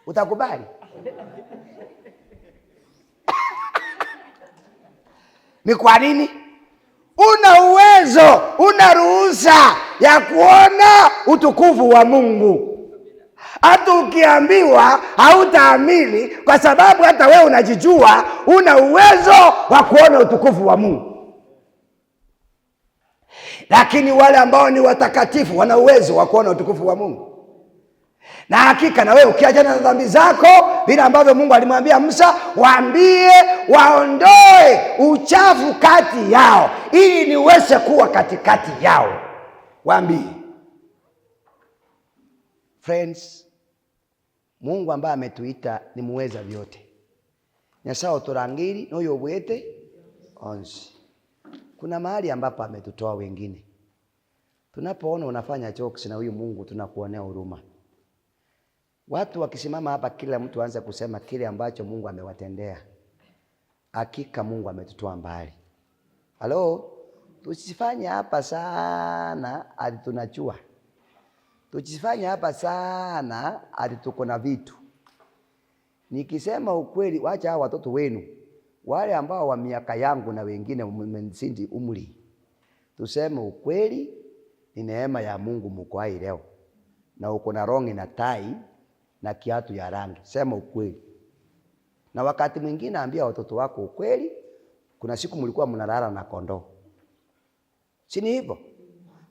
utakubali? Ni kwa nini? Una uwezo, una ruhusa ya kuona utukufu wa Mungu. Hata ukiambiwa hautaamini, kwa sababu hata wewe unajijua una uwezo wa kuona utukufu wa Mungu. Lakini wale ambao ni watakatifu wana uwezo wa kuona utukufu wa Mungu. Na hakika na wewe ukiachana na dhambi zako, vile ambavyo Mungu alimwambia Musa, waambie waondoe uchafu kati yao ili niweze kuwa katikati yao. Waambie. Friends, Mungu ambaye ametuita ni muweza vyote. Nyasao turangiri no yobwete onsi. Kuna mahali ambapo ametutoa wengine. Tunapoona unafanya jokes na huyu Mungu tunakuonea huruma. Watu wakisimama hapa kila mtu aanze kusema kile ambacho Mungu amewatendea. Hakika Mungu ametutoa mbali. Halo, tusifanye hapa sana hadi tunachua. Tusifanye hapa sana hadi tuko na vitu. Nikisema ukweli, wacha hao watoto wenu wale ambao wa miaka yangu na wengine mmezidi umri. Tuseme ukweli, ni neema ya Mungu mko hai leo. Na uko na rongi na tai na kiatu ya rangi. Sema ukweli. Na wakati mwingine ambia watoto wako ukweli, kuna siku mlikuwa mnalala na kondoo. Si ni hivyo?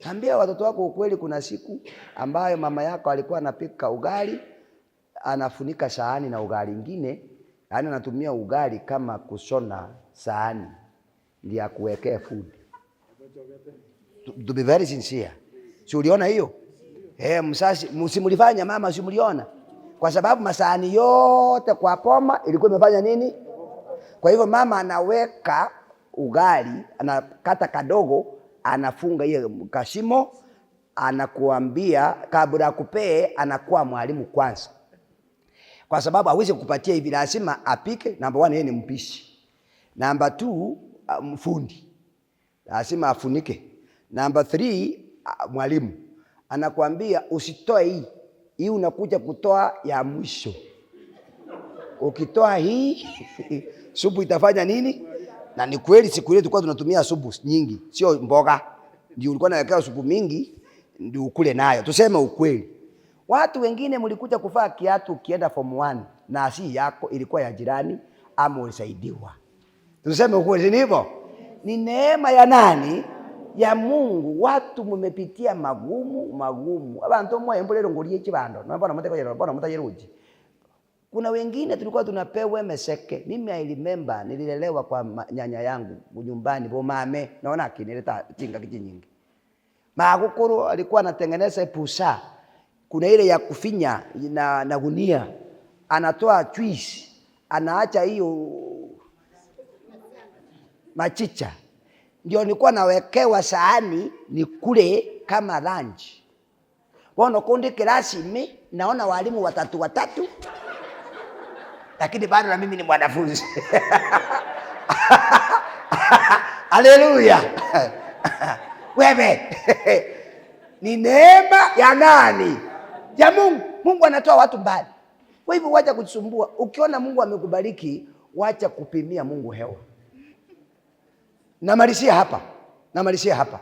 Ambia watoto wako ukweli, kuna siku ambayo mama yako alikuwa anapika ugali, anafunika sahani na ugali ingine, yaani anatumia ugali kama kushona sahani ili akuwekee food. To be very sincere. Si uliona hiyo? Msasi, msimulifanya mama, si mliona? Kwa sababu masahani yote kwa poma ilikuwa imefanya nini? Kwa hivyo mama anaweka ugali, anakata kadogo, anafunga hiyo kashimo, anakuambia kabla kupee anakuwa mwalimu kwanza. Kwa sababu hawezi kukupatia hivi, lazima apike. Number 1 yeye ni mpishi. Number 2 mfundi. Lazima afunike. Number 3 mwalimu. Anakuambia usitoe hii. Hii unakuja kutoa ya mwisho. Ukitoa hii supu itafanya nini? Na ni kweli siku ile tulikuwa tunatumia supu nyingi, sio mboga. Ndio ulikuwa unaweka supu mingi ndio ukule nayo. Tuseme ukweli. Watu wengine mlikuja kuvaa kiatu ukienda form 1 na si yako, ilikuwa ya jirani ama ulisaidiwa. Tuseme ukweli, ni hivyo? Ni neema ya nani? Ya Mungu. Watu mmepitia magumu. Abantu mwe mbulero ngolie kibando. Mbona mteko yero, mbona mtayeruji. Kuna wengine tulikuwa tunapewa meseke. Mimi I remember nililelewa kwa nyanya yangu nyumbani bo mame, naona akinileta tinga kijinyingi. Magukuru alikuwa anatengeneza pusa. Kuna ile ya kufinya na gunia. Anatoa juice, anaacha hiyo machicha. Ndio nilikuwa nawekewa sahani nikule kama lunch. Wono kundi klasi mimi naona walimu watatu. Lakini bado na mimi ni mwanafunzi. Haleluya. Wewe. Ni neema ya nani? Ya Mungu. Mungu anatoa watu mbali. Kwa hivyo wacha kujisumbua. Ukiona Mungu amekubariki, wacha kupimia Mungu hewa. Namalizia hapa.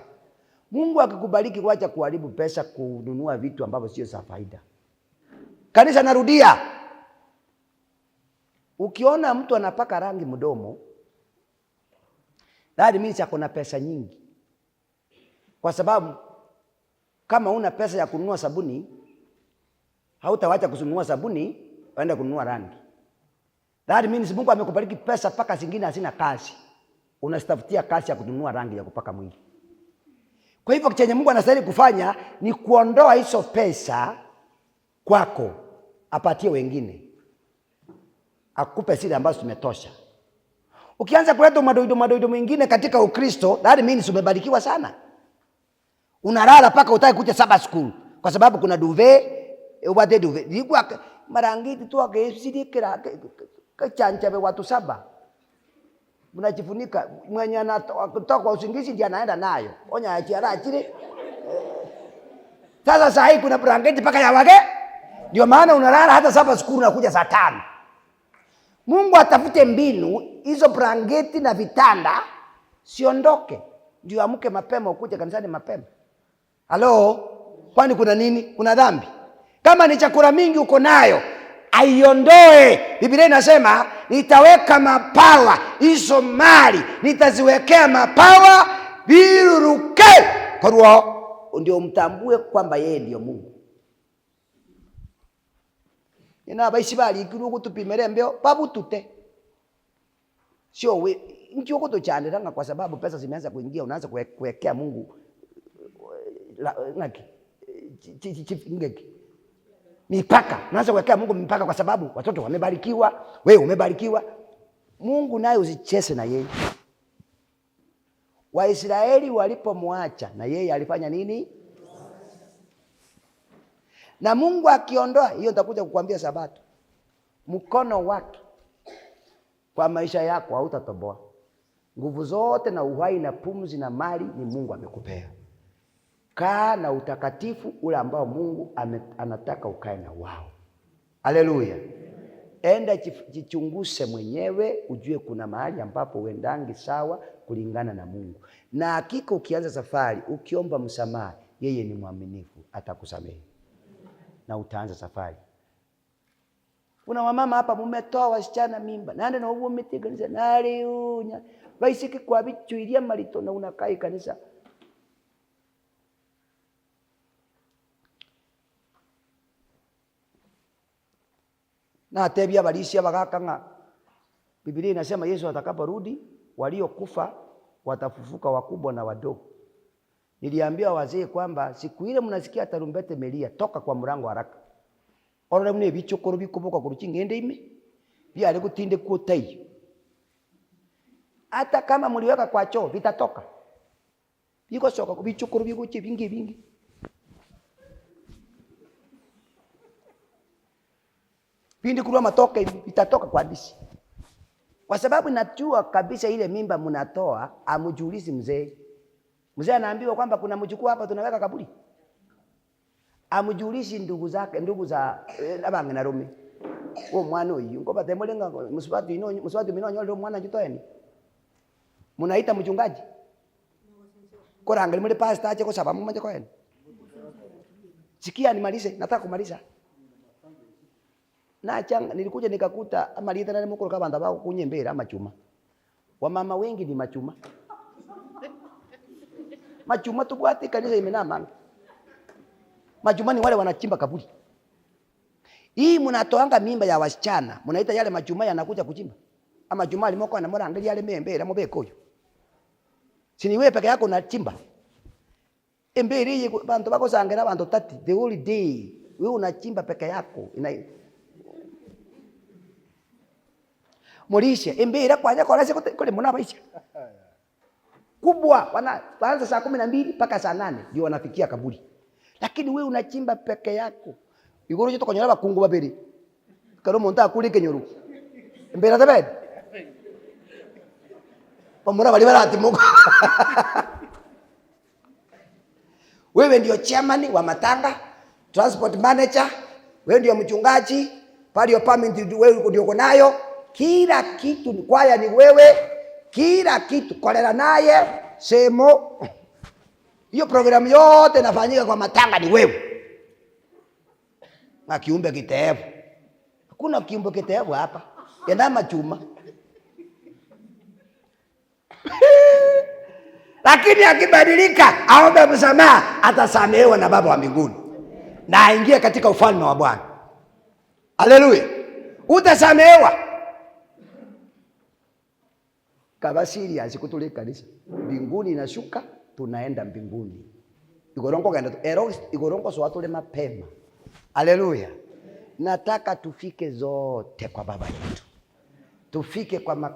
Mungu akikubariki, wacha kuharibu pesa kununua vitu ambavyo sio za faida. Kanisa, narudia. Ukiona mtu anapaka rangi mdomo, that means akona pesa nyingi. Kwa sababu kama una pesa ya kununua sabuni, hautawacha kununua sabuni, waenda kununua rangi. That means Mungu amekubariki pesa paka zingine hazina kazi. Unasitafutia kazi ya kununua rangi ya kupaka mwili. Kwa hivyo chenye Mungu anastahili kufanya ni kuondoa hizo pesa kwako, apatie wengine. Akupe zile ambazo zimetosha. Ukianza kuleta madoido mwingine katika Ukristo, that means umebarikiwa sana. Unalala paka utaki kuja Sabbath school kwa sababu kuna duvet, ubate duvet. Nilikuwa marangiti tu akasidikira kachancha watu 7. Mnajifunika mwenye anatoka kwa usingizi ndiye anaenda nayo. Onya achiara chile. Sasa sahi kuna blanketi paka ya wage. Ndio maana unalala hata Sabbath school unakuja saa 5. Mungu atafute mbinu hizo blanketi na vitanda siondoke. Ndio amke mapema ukuje kanisani mapema. Halo? Kwani kuna nini? Kuna dhambi? Kama ni chakula mingi uko nayo, aiondoe. Biblia inasema nitaweka mapawa hizo mali, nitaziwekea mapawa biruruke. Kwa hiyo ndio mtambue kwamba yeye ndio Mungu. Nina baisi bali kiru kutupimere mbeo babu tute. Sio we nchi huko tuchandelanga kwa sababu pesa zimeanza kuingia, unaanza kuwekea Mungu ngeki mipaka. Unaanza kuwekea Mungu mipaka kwa sababu watoto wamebarikiwa, wewe umebarikiwa. Mungu naye usicheze na yeye. Waisraeli walipomwacha na yeye alifanya nini? Na Mungu akiondoa, hiyo nitakuja kukuambia Sabato, mkono wake kwa maisha yako hautatoboa. Nguvu zote na uhai na pumzi na mali ni Mungu amekupea. Kaa na utakatifu ule ambao Mungu anataka ukae na wao. Haleluya. Enda jichunguse mwenyewe, ujue kuna mahali ambapo uendangi sawa kulingana na Mungu. Na hakika ukianza safari, ukiomba msamaha, yeye ni mwaminifu, atakusamehe. Na utaanza safari. Kuna wamama hapa mumetoa wasichana mimba. Nande na ubu umetiganisa nari unya. Baisiki kwa bichu ilia marito na unakai kanisa. Na atebia balisia bagakanga. Biblia inasema Yesu atakaporudi waliokufa watafufuka wakubwa na wadogo. Niliambia wazee kwamba siku ile mnasikia tarumbete melia, toka kwa mlango haraka. Orore mune bichokoro bikuboka kuruchi ngende ime. Bia ale kutinde kuotai. Hata kama mliweka kwa choo vitatoka. Biko soka bichokoro bikuche bingi. Pindi kurua matoka vitatoka kwa disi. Kwa sababu najua kabisa ile mimba mnatoa amujulizi mzee. Mzee anaambiwa kwamba kuna mjukuu hapa tunaweka kaburi. Amujulishi ndugu zake, ndugu za abange na Rome. Mwana uyu ngoba temolenga muswati minonyo ndo mwana jitoeni. Munaita mchungaji. Koranga limule pastor ache kwa sababu mmoja kwenu. Sikia nimalize, nataka kumaliza. Na changa nilikuja nikakuta amalita na mukoro kabanda bako kunyembera amachuma. Wamama wengi ni machuma. Machuma tubwate kanisa imenama. Machuma ni wale wanachimba kaburi. Hii mnatoanga mimba ya wasichana, mnaita yale machuma yanakuja kuchimba. Ama machuma limoko na mora angalia yale membera mobeko huyo. Sini wewe peke yako unachimba. Emberi bantu bako sangera bantu 30 the whole day. Wewe unachimba peke yako. Morisha embera kwanya kwa nasi kule mna maisha. Kubwa wanaanza saa 12 mpaka saa 8 ndio wanafikia kaburi. Lakini wewe unachimba peke yako. Igoro joto konyora bakungu babiri. Karo monta kuli kenyoru. Mbera tabed. Pamora bali barati mungu. Wewe ndio chairman wa matanga, transport manager, wewe ndio mchungaji, pale permit wewe ndio uko nayo. Kila kitu ni kwaya ni wewe. Kila kitu kolera naye semo. Hiyo programu yote inafanyika kwa matanga ni wewe. Na kiumbe kitevu. Hakuna kiumbe kitevu hapa. Yana machuma. Lakini akibadilika aombe msamaha, atasamehewa na Baba wa mbinguni. Na aingie katika ufalme wa Bwana. Haleluya. Utasamehewa. Kaba serious kutule kanisa. Mbinguni inashuka, tunaenda mbinguni. Igorongo kaenda igorongo so watu le mapema. Haleluya. Nataka tufike zote kwa Baba yetu. Tufike kwa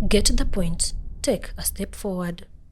Get the point. Take a step forward.